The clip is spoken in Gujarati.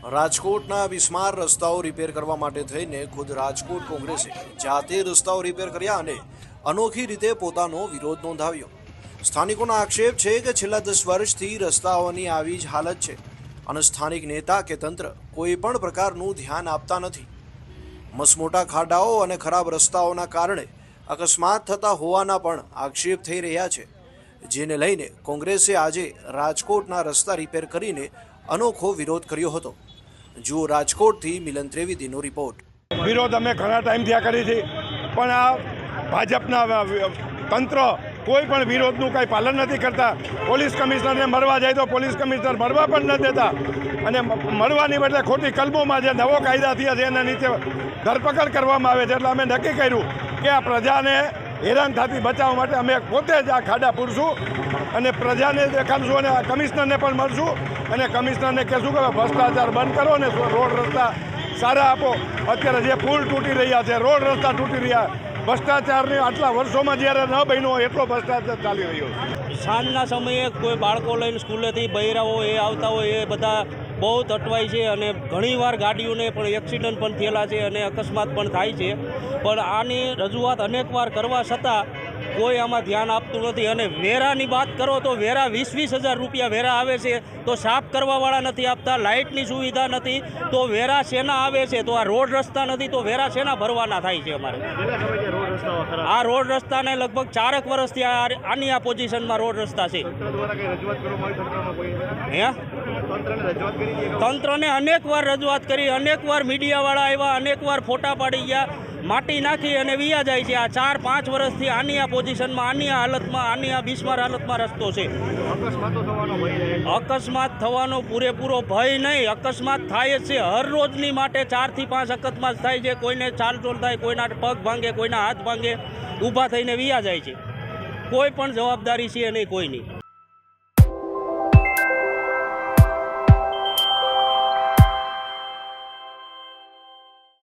રાજકોટના બિસ્માર રસ્તાઓ રિપેર કરવા માટે થઈને ખુદ રાજકોટ કોંગ્રેસે જાતે રસ્તાઓ રિપેર કર્યા અને અનોખી રીતે પોતાનો વિરોધ નોંધાવ્યો। સ્થાનિકોનો આક્ષેપ છે કે છેલ્લા 10 વર્ષથી રસ્તાઓની આવી જ હાલત છે અને સ્થાનિક નેતા કે તંત્ર કોઈ પણ પ્રકારનું ધ્યાન આપતા નથી। મસમોટા ખાડાઓ અને ખરાબ રસ્તાઓના કારણે અકસ્માત થતા હોવાના પણ આક્ષેપ થઈ રહ્યા છે, જેને લઈને કોંગ્રેસે આજે રાજકોટના રસ્તા રિપેર કરીને અનોખો વિરોધ કર્યો હતો। જુઓ રાજકોટથી મિલન ત્રિવેદીનો રિપોર્ટ। વિરોધ અમે ઘણા ટાઈમથી આ કરી છે, પણ આ ભાજપના તંત્ર કોઈ પણ વિરોધનું કંઈ પાલન નથી કરતા। પોલીસ કમિશનરને મળવા જાય તો પોલીસ કમિશનર મળવા પણ ન દેતા અને મળવાની બદલે ખોટી કલમોમાં જે નવો કાયદા થયા છે એના નીચે ધરપકડ કરવામાં આવે છે। એટલે અમે નક્કી કર્યું કે આ પ્રજાને હેરાન થતી બચાવવા માટે અમે પોતે જ આ ખાડા પૂરશું અને પ્રજાને દેખાડશું અને કમિશનરને પણ મળશું અને કમિશનરને કહેશું કે ભ્રષ્ટાચાર બંધ કરો અને રોડ રસ્તા સારા આપો। અત્યારે જે પુલ તૂટી રહ્યા છે, રોડ રસ્તા તૂટી રહ્યા, ભ્રષ્ટાચારને આટલા વર્ષોમાં જ્યારે ન બન્યો એટલો ભ્રષ્ટાચાર ચાલી રહ્યો છે। સાંજના સમયે કોઈ બાળકો લઈને સ્કૂલેથી બૈરાઓ એ આવતા હોય એ બધા બહુ તટવાય છે અને ઘણીવાર ગાડીઓને પણ એક્સિડન્ટ પણ થયેલા છે અને અકસ્માત પણ થાય છે, પણ આની રજૂઆત અનેકવાર કરવા છતાં કોઈ આમાં ધ્યાન આપતું નથી। અને વેરાની વાત કરો તો વેરા 20,000 રૂપિયા વેરા આવે છે તો સાફ કરવાવાળા નથી આપતા, લાઇટની સુવિધા નથી તો વેરા શેના આવે છે? તો આ રોડ રસ્તા નથી તો વેરા શેના ભરવાના થાય છે? અમારે આ રોડ રસ્તાને લગભગ 4 વર્ષથી આની આ પોઝિશનમાં રોડ રસ્તા છે। તંત્રને અનેકવાર રજૂઆત કરી, અનેકવાર મીડિયાવાળા આવ્યા, અનેકવાર ફોટા પાડી ગયા, માટી નાખી અને વિયા જાય છે। આ 4-5 વર્ષથી આની આ પોઝિશનમાં, આની આ હાલતમાં, આની આ બિસ્માર હાલતમાં રસ્તો છે। અકસ્માત થવાનો પૂરેપૂરો ભય નહીં, અકસ્માત થાય જ છે। હર રોજની માટે 4 થી 5 અકસ્માત થાય છે। કોઈને ચાલચોલ થાય, કોઈના પગ ભાંગે, કોઈના હાથ ભાંગે, ઊભા થઈને વિયા જાય છે। કોઈ પણ જવાબદારી છે નહીં કોઈની।